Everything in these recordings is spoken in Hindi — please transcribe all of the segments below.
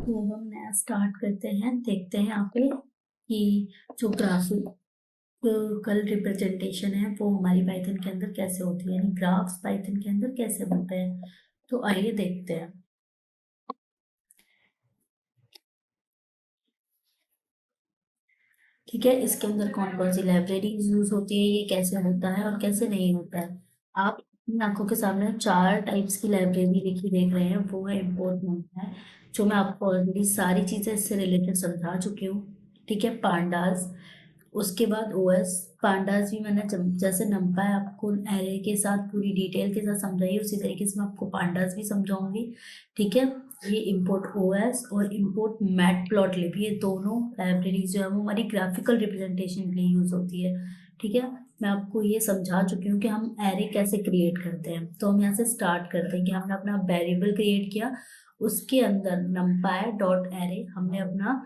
तो हम नया स्टार्ट करते हैं। देखते हैं यहाँ पे कि जो ग्राफिकल रिप्रेजेंटेशन है वो हमारी पाइथन के अंदर कैसे होती है, यानी ग्राफ्स पाइथन के अंदर कैसे बनते हैं। तो आइए देखते हैं। ठीक है, इसके अंदर कौन कौन सी लाइब्रेरीज यूज होती है, ये कैसे होता है और कैसे नहीं होता है। आप अपनी आंखों के सामने चार टाइप्स की लाइब्रेरी लिखी देख रहे हैं, वो है इम्पोर्ट है, जो मैं आपको ऑलरेडी सारी चीजें इससे रिलेटेड समझा चुकी हूँ। ठीक है, पांडास। उसके बाद ओएस। पांडास भी मैंने जैसे नंपाई आपको एरे के साथ पूरी डिटेल के साथ समझाई, उसी तरीके से मैं आपको पांडास भी समझाऊंगी। ठीक है, ये इम्पोर्ट ओएस और इम्पोर्ट मैटप्लॉटलिब, ये दोनों लाइब्रेरीज जो है वो हमारी ग्राफिकल रिप्रेजेंटेशन के लिए यूज होती है। ठीक है, मैं आपको ये समझा चुकी हूँ कि हम एरे कैसे क्रिएट करते हैं। तो हम यहाँ से स्टार्ट करते हैं कि हमने अपना वेरिएबल क्रिएट किया, उसके अंदर numpy डॉट एरे हमने अपना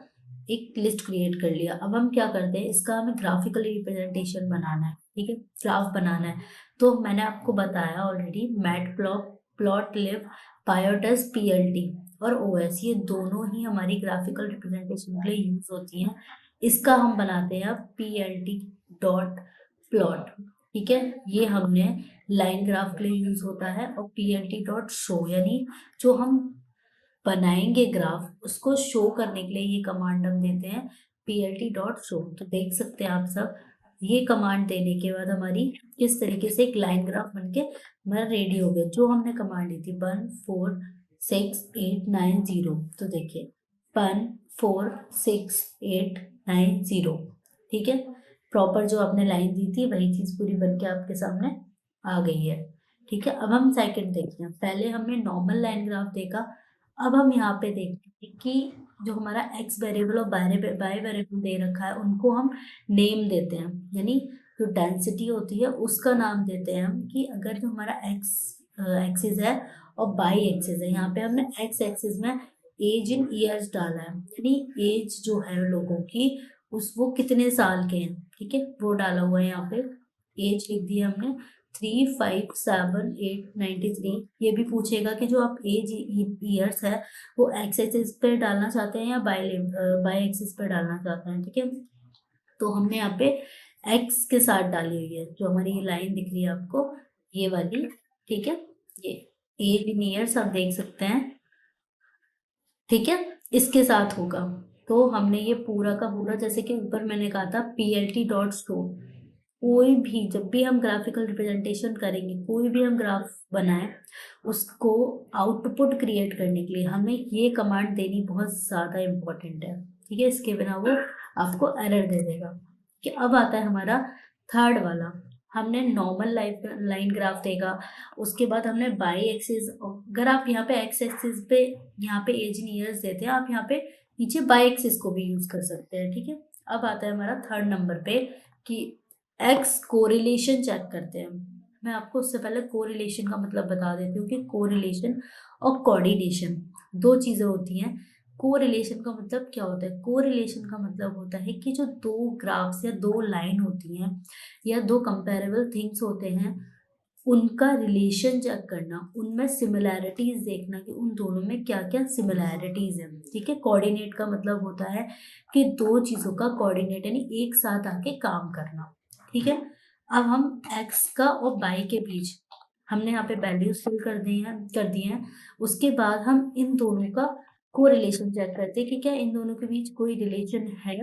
एक लिस्ट क्रिएट कर लिया। अब हम क्या करते हैं, इसका हमें ग्राफिकल रिप्रेजेंटेशन बनाना है। ठीक है, ग्राफ बनाना है। तो मैंने आपको बताया ऑलरेडी, मैट प्लॉट लिव, पायोटस पीएलटी और ओएस, ये दोनों ही हमारी ग्राफिकल रिप्रेजेंटेशन के लिए यूज होती हैं। इसका हम बनाते हैं अब पीएलटी डॉट प्लॉट। ठीक है, ये हमने लाइन ग्राफ के लिए यूज होता है। और पीएलटी डॉट शो, यानी जो हम बनाएंगे ग्राफ उसको शो करने के लिए ये कमांड हम देते हैं पीएलटी डॉट शो। तो देख सकते हैं आप सब, ये कमांड देने के बाद हमारी किस तरीके से एक लाइन ग्राफ बनके हमारा रेडी हो गया। जो हमने कमांड दी थी 1 4 6 8 9 0, तो देखिए 1 4 6 8 9 0। ठीक है, प्रॉपर जो आपने लाइन दी थी वही चीज पूरी बनके आपके सामने आ गई है। ठीक है, अब हम सेकंड देखते हैं। पहले हमने नॉर्मल लाइन ग्राफ देखा, अब हम यहाँ पे देखते हैं कि जो हमारा एक्स वेरिएबल और बाय वेरिएबल दे रखा है उनको हम नेम देते हैं, यानी जो डेंसिटी होती है उसका नाम देते हैं हम। कि अगर जो हमारा एक्स एक्सिस है और बाई एक्सिस है, यहाँ पे हमने एक्स एक्सिस में एज इन ईयर्स डाला है, यानी एज जो है लोगों की उस वो कितने साल के हैं। ठीक है, वो डाला हुआ है यहाँ पे, एज लिख दिया हमने 3 5 7 8 93। ये भी पूछेगा कि जो आप एज ईयर्स है वो एक्स एक्सिस पे डालना चाहते हैं या बाय एक्सिस पे डालना चाहते हैं। ठीक है, तो हमने यहाँ पे एक्स के साथ डाली हुई है, जो हमारी ये लाइन दिख रही है आपको, ये वाली। ठीक है, ये एज इन ईयर्स आप देख सकते हैं। ठीक है, इसके साथ होगा। तो हमने ये पूरा का पूरा, जैसे कि ऊपर मैंने कहा था पीएलटी डॉट स्टोर, कोई भी जब भी हम ग्राफिकल रिप्रेजेंटेशन करेंगे, कोई भी हम ग्राफ बनाए, उसको आउटपुट क्रिएट करने के लिए हमें ये कमांड देनी बहुत ज़्यादा इम्पोर्टेंट है। ठीक है, इसके बिना वो आपको एरर दे देगा। कि अब आता है हमारा थर्ड वाला, हमने नॉर्मल लाइन ग्राफ देखा, उसके बाद हमने बाई एक्सिस। अगर आप यहाँ पे एक्स एक्सिस पे यहाँ पे एज इन ईयर्स देते हैं, आप यहाँ पे नीचे बाई एक्सिस को भी यूज कर सकते हैं। ठीक है, अब आता है हमारा थर्ड नंबर पे कि एक्स कोरिलेशन चेक करते हैं। मैं आपको उससे पहले कोरिलेशन का मतलब बता देती हूँ कि कोरिलेशन और कोऑर्डिनेशन दो चीजें होती हैं। कोरिलेशन का मतलब क्या होता है, कोरिलेशन का मतलब होता है कि जो दो ग्राफ्स या दो लाइन होती हैं या दो कंपेरेबल थिंग्स होते हैं, उनका रिलेशन चेक करना, उनमें सिमिलैरिटीज देखना कि उन दोनों में क्या क्या सिमिलैरिटीज है। ठीक है, कोऑर्डिनेट का मतलब होता है कि दो चीजों का कोऑर्डिनेट, यानी एक साथ आके काम करना। ठीक है, अब हम एक्स का और बाई के बीच हमने यहाँ पे वैल्यूज फिल कर दिए हैं। उसके बाद हम इन दोनों का कोरिलेशन चेक करते हैं कि क्या इन दोनों के बीच कोई रिलेशन है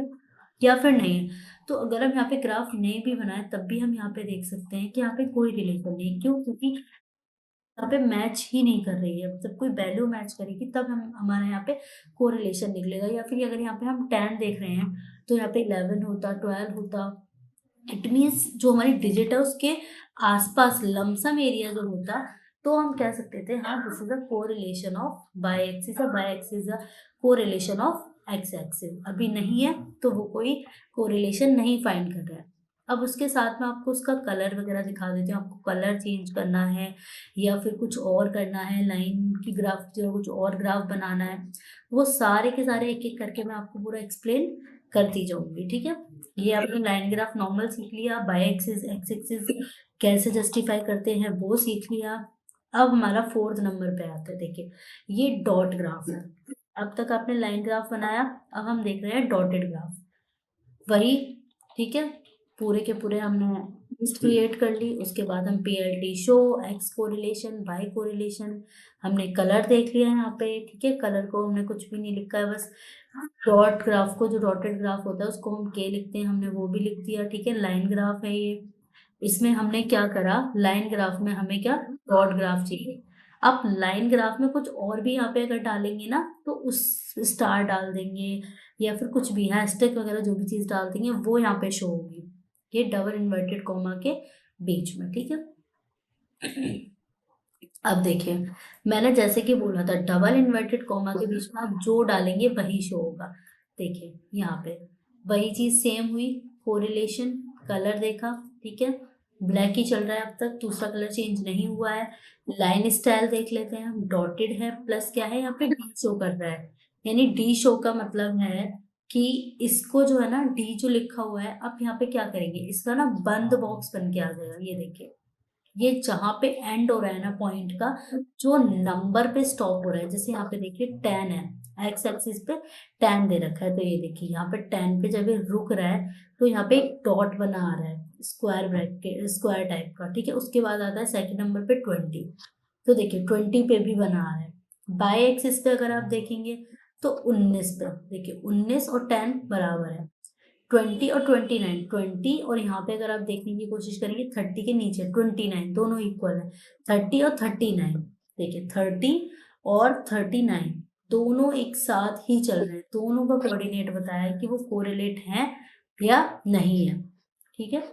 या फिर नहीं है। तो अगर हम यहाँ पे ग्राफ नहीं भी बनाए तब भी हम यहाँ पे देख सकते हैं कि यहाँ पे कोई रिलेशन नहीं। क्यों? क्योंकि यहाँ पे मैच ही नहीं कर रही है। जब कोई वैल्यू मैच करेगी तब हम हमारे यहाँ पे कोरिलेशन निकलेगा। या फिर अगर यहाँ पे हम 10 देख रहे हैं तो यहाँ पे 11 होता, 12 होता। इट मीन्स जो हमारी डिजिट है उसके आसपास लमसम एरिया जो होता, तो हम कह सकते थे हाँ this is a correlation of Y axis, और Y axis a correlation of X axis. अभी नहीं है तो वो कोई कोरिलेशन नहीं फाइंड कर रहा है। अब उसके साथ में आपको उसका कलर वगैरह दिखा देती हूँ। आपको कलर चेंज करना है या फिर कुछ और करना है, लाइन की ग्राफ जो कुछ और ग्राफ बनाना है, वो सारे के सारे एक एक करके मैं आपको पूरा एक्सप्लेन करती जाऊंगी। ठीक है, ये आपने लाइन ग्राफ नॉर्मल सीख लिया, बाय एक्सिस एक्स एक्सिस कैसे जस्टिफाई करते हैं वो सीख लिया। अब हमारा फोर्थ नंबर पे आता है, देखिए ये डॉट ग्राफ है। अब तक आपने लाइन ग्राफ बनाया, अब हम देख रहे हैं डॉटेड ग्राफ। वही, ठीक है, पूरे के पूरे हमने लिस्ट क्रिएट कर ली। उसके बाद हम PLT show, x correlation, y correlation, हमने कलर देख लिया यहाँ पे, ठीक है। कलर को हमने कुछ भी नहीं लिखा है, बस डॉट ग्राफ को, जो डॉटेड ग्राफ होता है उसको हम के लिखते हैं, हमने वो भी लिख दिया, ठीक है। लाइन ग्राफ है ये। इसमें हमने क्या करा, लाइन ग्राफ में हमें क्या, डॉट ग्राफ चाहिए। आप लाइन ग्राफ में कुछ और भी यहाँ पे अगर डालेंगे ना, तो उस स्टार डाल देंगे या फिर कुछ भी हैशटैग वगैरह जो भी चीज डाल देंगे वो यहाँ पे शो होगी, ये डबल इन्वर्टेड कॉमा के बीच में, ठीक है। अब देखिए, मैंने जैसे कि बोला था डबल इन्वर्टेड कॉमा के बीच में आप जो डालेंगे वही शो होगा। देखिए यहाँ पे वही चीज सेम हुई, कोरिलेशन, कलर देखा, ठीक है, ब्लैक ही चल रहा है अब तक, दूसरा कलर चेंज नहीं हुआ है। लाइन स्टाइल देख लेते हैं हम, डॉटेड है, प्लस क्या है यहाँ पे डी शो कर रहा है, यानी डी शो का मतलब है कि इसको जो है ना, डी जो लिखा हुआ है, अब यहाँ पे क्या करेंगे, इसका ना बंद बॉक्स बन के आ जाएगा। ये देखिए, ये जहां पे एंड हो रहा है ना पॉइंट का, जो नंबर पे स्टॉप हो रहा है, जैसे यहाँ पे देखिए 10 है, एक्स एक्सिस पे 10 दे रखा है, तो ये देखिए यहाँ पे 10 पे जब ये रुक रहा है तो यहाँ पे एक डॉट बना आ रहा है, स्क्वायर ब्रैकेट, स्क्वायर टाइप का, ठीक है। उसके बाद आता है सेकंड नंबर पे 20, तो देखिए 20 पे भी बना आ रहा है। बाय एक्सिस पे अगर आप देखेंगे तो 19 पे, देखिए 19 और 10 बराबर है, 20 और 29, 20 और यहाँ पे अगर आप देखने की कोशिश करेंगे 30 के नीचे 29, दोनों इक्वल है, 30 और 39, देखिए 30 और 39 दोनों एक साथ ही चल रहे हैं, दोनों का कोऑर्डिनेट बताया है कि वो कोरिलेट है या नहीं है, ठीक है।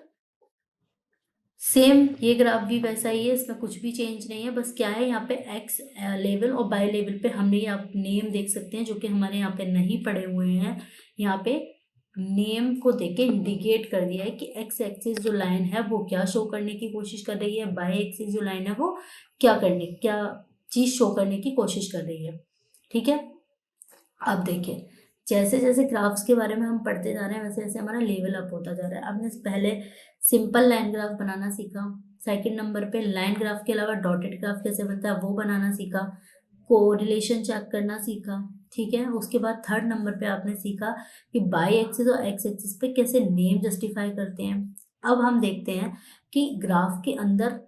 सेम ये ग्राफ भी वैसा ही है, इसमें कुछ भी चेंज नहीं है, बस क्या है यहाँ पे एक्स लेवल और बाय लेवल पे हमने ये आप नेम देख सकते हैं जो कि हमारे यहाँ पे नहीं पड़े हुए हैं, यहाँ पे नेम को देके इंडिकेट कर दिया है कि एक्स एक्सिस जो लाइन है वो क्या शो करने की कोशिश कर रही है, बाय एक्सिस जो लाइन है वो क्या चीज शो करने की कोशिश कर रही है, ठीक है। अब देखिए, जैसे जैसे ग्राफ्स के बारे में हम पढ़ते जा रहे हैं वैसे वैसे हमारा लेवल अप होता जा रहा है। हमने पहले सिंपल लाइन ग्राफ बनाना सीखा, सेकंड नंबर पे लाइन ग्राफ के अलावा डॉटेड ग्राफ कैसे बनता है वो बनाना सीखा, कोरिलेशन चेक करना सीखा, ठीक है। उसके बाद थर्ड नंबर पे आपने सीखा कि बाई एक्सिस और एक्स एक्सिस पे कैसे नेम जस्टिफाई करते हैं। अब हम देखते हैं कि ग्राफ के अंदर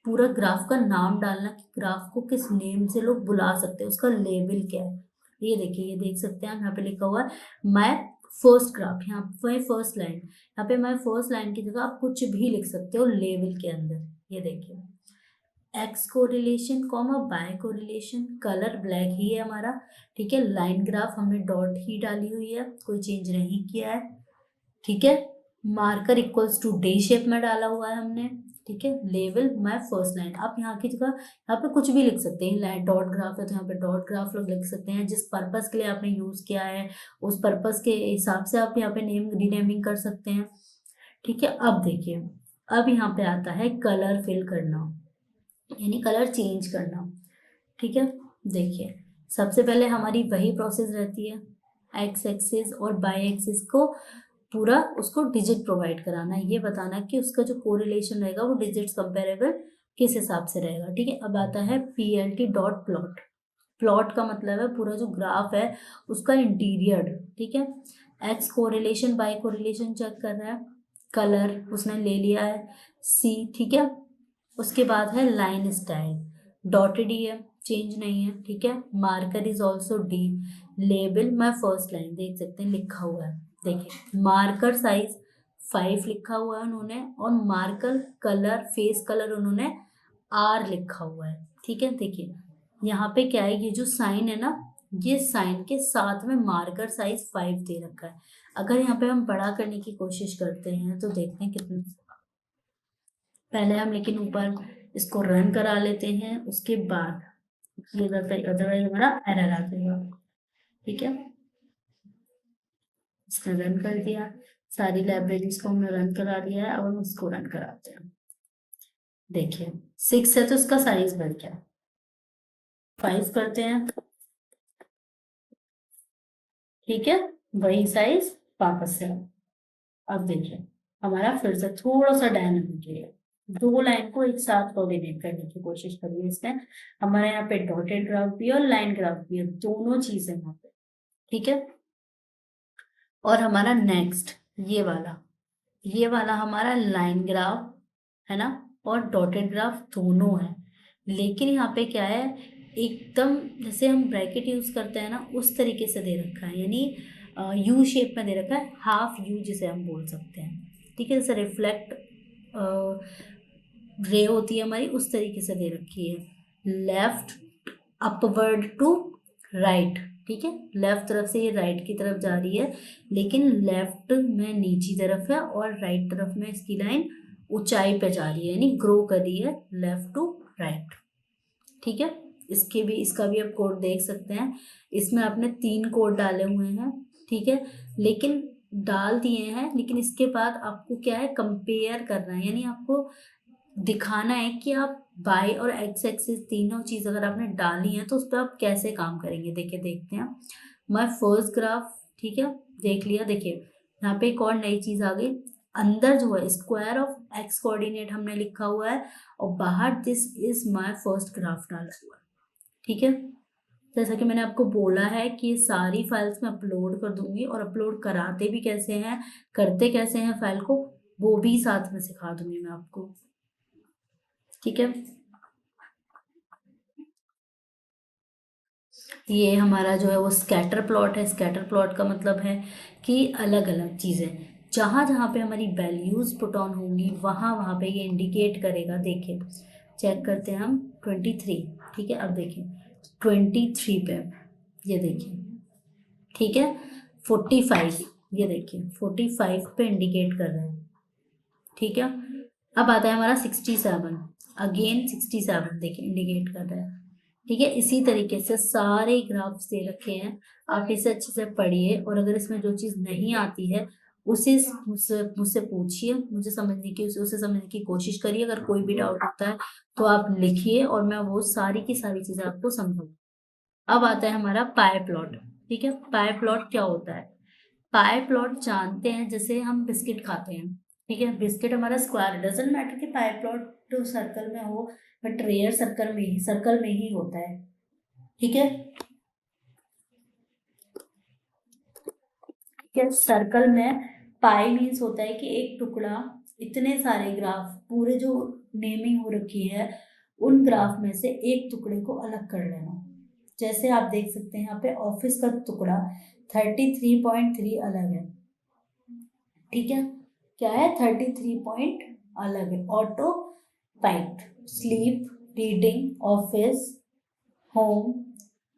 पूरा ग्राफ का नाम डालना, कि ग्राफ को किस नेम से लोग बुला सकते हैं, उसका लेबल क्या है। ये देखिए, ये देख सकते हैं हम, यहाँ पे लिखा हुआ है माय फर्स्ट ग्राफ, यहाँ पे फर्स्ट लाइन, यहाँ पे माय फर्स्ट लाइन की जगह आप कुछ भी लिख सकते हो लेवल के अंदर। ये देखिए, X correlation comma Y correlation, colour black ही है हमारा, ठीक है। लाइन ग्राफ हमने डॉट ही डाली हुई है, कोई चेंज नहीं किया है, ठीक है। Marker equals to D shape में डाला हुआ है हमने, ठीक है। लेवल माय फर्स्ट लाइन, आप यहाँ की जगह यहाँ पे कुछ भी लिख सकते हैं, लाइन डॉट ग्राफ है तो यहाँ पे डॉट ग्राफ लोग लिख सकते हैं, जिस पर्पस के लिए आपने यूज किया है उस पर्पस के हिसाब से आप यहाँ पे नेम रीनेमिंग कर सकते हैं, ठीक है। अब देखिए, अब यहाँ पे आता है कलर फिल करना, यानी कलर चेंज करना, ठीक है। देखिए, सबसे पहले हमारी वही प्रोसेस रहती है, एक्स एक्सिस और बाय एक्सिस को पूरा उसको डिजिट प्रोवाइड कराना, ये बताना कि उसका जो कोरिलेशन रहेगा वो डिजिट्स कंपेरेबल किस हिसाब से रहेगा, ठीक है। अब आता है पीएलटी डॉट प्लॉट, प्लॉट का मतलब है पूरा जो ग्राफ है उसका इंटीरियर, ठीक है। X correlation by correlation check कर रहा है, कलर उसने ले लिया है सी, ठीक है। उसके बाद है लाइन स्टाइल, डॉटेड ही है, चेंज नहीं है, ठीक है। Marker is also D, label my first line देख सकते हैं लिखा हुआ है, देखिए मार्कर साइज 5 लिखा हुआ है उन्होंने, और मार्कर कलर फेस कलर उन्होंने आर लिखा हुआ है, ठीक है। देखिए यहाँ पे क्या है, ये जो साइन है ना, ये साइन के साथ में मार्कर साइज 5 दे रखा है। अगर यहाँ पे हम बड़ा करने की कोशिश करते हैं तो देखते हैं कितना, पहले हम लेकिन ऊपर इसको रन करा लेते हैं, उसके बाद ये अदरवाइज हमारा एरर आ जाएगा, ठीक है। इसने रन कर दिया, सारी लाइब्रेरीज को हमने रन करा दिया है, अब हम इसको रन कराते हैं। देखिए 6 है तो इसका साइज बढ़ गया, 5 करते हैं, ठीक है, वही साइज वापस से। अब देखिए हमारा फिर से थोड़ा सा डायनामिक है, दो लाइन को एक साथ कोऑर्डिनेट करने की कोशिश करिए। इसमें हमारे यहाँ पे डॉटेड ग्राफ भी है और लाइन ग्राफ भी है, दोनों चीजें यहाँ पे। ठीक है। और हमारा नेक्स्ट ये वाला हमारा लाइन ग्राफ है ना, और डॉटेड ग्राफ दोनों है। लेकिन यहाँ पे क्या है, एकदम जैसे हम ब्रैकेट यूज करते हैं ना, उस तरीके से दे रखा है, यानी यू शेप में दे रखा है, हाफ यू जिसे हम बोल सकते हैं। ठीक है, जैसे रिफ्लेक्ट रे होती है हमारी, उस तरीके से दे रखी है। Left upward to right. ठीक है, लेफ्ट तरफ से ये राइट की तरफ जा रही है, लेकिन लेफ्ट में नीची तरफ है और राइट तरफ में इसकी लाइन ऊंचाई पे जा रही है, यानी ग्रो कर रही है लेफ्ट टू राइट। ठीक है, इसका भी आप कोड देख सकते हैं। इसमें आपने 3 कोड डाले हुए हैं। ठीक है, लेकिन डाल दिए हैं, लेकिन इसके बाद आपको क्या है, कंपेयर करना है, यानी आपको दिखाना है कि आप बाई और एक्स एक्सिस तीनों चीज अगर आपने डाली है तो उस पर आप कैसे काम करेंगे। देखिए, देखते हैं। माय फर्स्ट ग्राफ, ठीक है, देख लिया। देखिए, यहाँ पे एक और नई चीज आ गई। अंदर जो है स्क्वायर ऑफ एक्स कोऑर्डिनेट हमने लिखा हुआ है, और बाहर this is my first graph डाला हुआ है। ठीक है, जैसा कि मैंने आपको बोला है कि ये सारी फाइल्स मैं अपलोड कर दूंगी, और अपलोड कराते भी कैसे हैं, करते कैसे हैं फाइल को, वो भी साथ में सिखा दूंगी मैं आपको। ठीक है, ये हमारा जो है वो स्कैटर प्लॉट है। स्कैटर प्लॉट का मतलब है कि अलग अलग चीज़ें जहाँ जहाँ पे हमारी वैल्यूज पुट ऑन होंगी, वहाँ वहाँ पे ये इंडिकेट करेगा। देखिए, चेक करते हैं हम 23। ठीक है, अब देखिए 23 पे, ये देखिए। ठीक है, 45, ये देखिए 45 पे इंडिकेट कर रहे हैं। ठीक है, अब आता है हमारा 67, अगेन 67 देखिए इंडिकेट कर रहा है। ठीक है, इसी तरीके से सारे ग्राफ्स दे रखे हैं, आप इसे अच्छे से पढ़िए, और अगर इसमें जो चीज़ नहीं आती है उसे मुझसे मुझसे पूछिए, मुझे समझने की उसे समझने की कोशिश करिए। अगर कोई भी डाउट होता है तो आप लिखिए, और मैं वो सारी की सारी चीज़ें आपको समझाऊंगी। अब आता है हमारा पाई प्लॉट। ठीक है, पाई प्लॉट क्या होता है? पाई प्लॉट जानते हैं, जैसे हम बिस्किट खाते हैं। ठीक है, बिस्किट हमारा स्क्वायर, डजेंट मैटर कि पाई प्लॉट तो सर्कल में हो, बट रेयर सर्कल में ही होता है। ठीक है, क्या सर्कल में पाई मीन्स होता है कि एक टुकड़ा, इतने सारे ग्राफ पूरे जो नेमिंग हो रखी है, उन ग्राफ में से एक टुकड़े को अलग कर लेना। जैसे आप देख सकते हैं यहाँ पे ऑफिस का टुकड़ा 33.3 अलग है। ठीक है, क्या है, 33 पॉइंट अलग है। ऑटो पाइट, sleep, reading, office, home,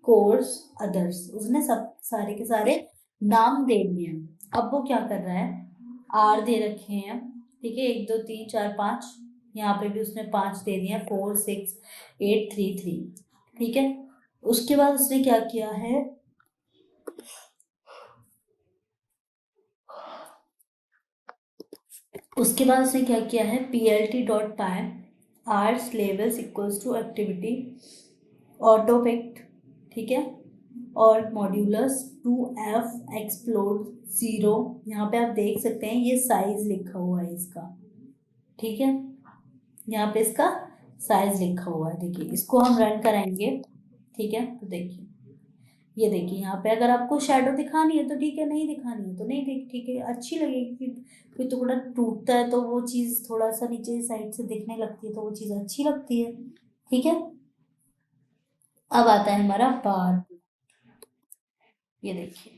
course, others, उसने सब सारे के सारे नाम दे दिए हैं। अब वो क्या कर रहा है, आर दे रखे हैं। ठीक है, 1 2 3 4 5, यहाँ पे भी उसने 5 दे दिए हैं, 4 6 8 3 3। ठीक है, उसके बाद उसने क्या किया है, P L T dot pie आर्स labels equals to activity autopct. ठीक है, और मॉड्यूलस 2f एक्सप्लोड 0। यहाँ पे आप देख सकते हैं ये साइज लिखा हुआ है इसका। ठीक है, यहाँ पे इसका साइज लिखा हुआ है। देखिए, इसको हम रन कराएंगे। ठीक है, तो देखिए, ये देखिए यहाँ पे अगर आपको शेडो दिखानी है तो ठीक है, नहीं दिखानी है तो नहीं देख, ठीक है, अच्छी लगेगी कि कोई टुकड़ा टूटता है तो वो चीज़ थोड़ा सा नीचे साइड से दिखने लगती है, तो वो चीज़ अच्छी लगती है। ठीक है, अब आता है हमारा बार। ये देखिए,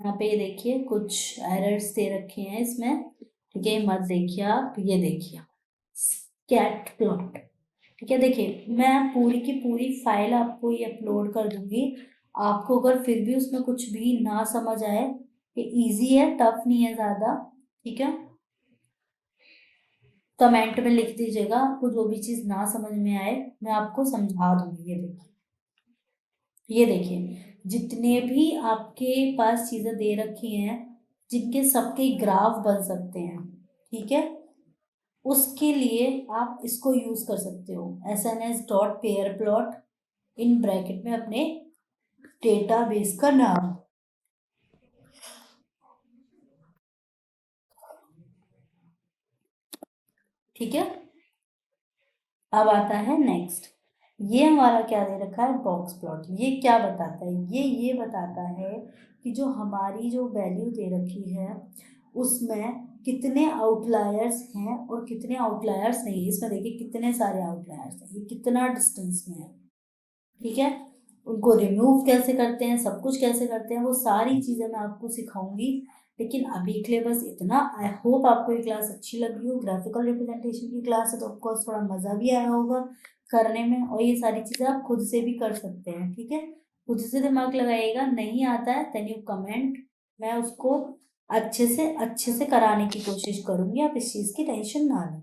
यहाँ पे ये देखिए कुछ एरर्स दे रखे हैं इसमें। ठीक है, मत देखिए आप, ये देखिए स्कैट प्लॉट। ठीक है, देखिए मैं पूरी की पूरी फाइल आपको ये अपलोड कर दूंगी। आपको अगर फिर भी उसमें कुछ भी ना समझ आए, ये इजी है, टफ नहीं है ज़्यादा। ठीक है, कमेंट में लिख दीजिएगा, आपको जो भी चीज़ ना समझ में आए मैं आपको समझा दूंगी। ये देखिए, जितने भी आपके पास चीजें दे रखी हैं, जिनके सबके ग्राफ बन सकते हैं, ठीक है, उसके लिए आप इसको यूज कर सकते हो, SNS.pairplot इन ब्रैकेट में अपने डेटाबेस का नाम। ठीक है। अब आता है नेक्स्ट, ये हमारा क्या दे रखा है, बॉक्स प्लॉट। ये क्या बताता है, ये बताता है कि जो हमारी जो वैल्यू दे रखी है उसमें कितने आउटलायर्स हैं और कितने आउटलायर्स नहीं। इसमें देखिए कितने सारे आउटलायर्स हैं, ये कितना डिस्टेंस में है, ठीक है। उनको रिमूव कैसे करते हैं, सब कुछ कैसे करते हैं, वो सारी चीज़ें मैं आपको सिखाऊंगी। लेकिन अभी के लिए बस इतना। आई होप आपको ये क्लास अच्छी लगी हो। ग्राफिकल रिप्रेजेंटेशन की क्लास है तो ऑफकोर्स थोड़ा मज़ा भी आया होगा करने में, और ये सारी चीज़ें आप खुद से भी कर सकते हैं, ठीक है। खुद से दिमाग लगाइएगा, नहीं आता है देन यू कमेंट, मैं उसको अच्छे से कराने की कोशिश करूंगी, आप इस चीज़ की टेंशन ना लें।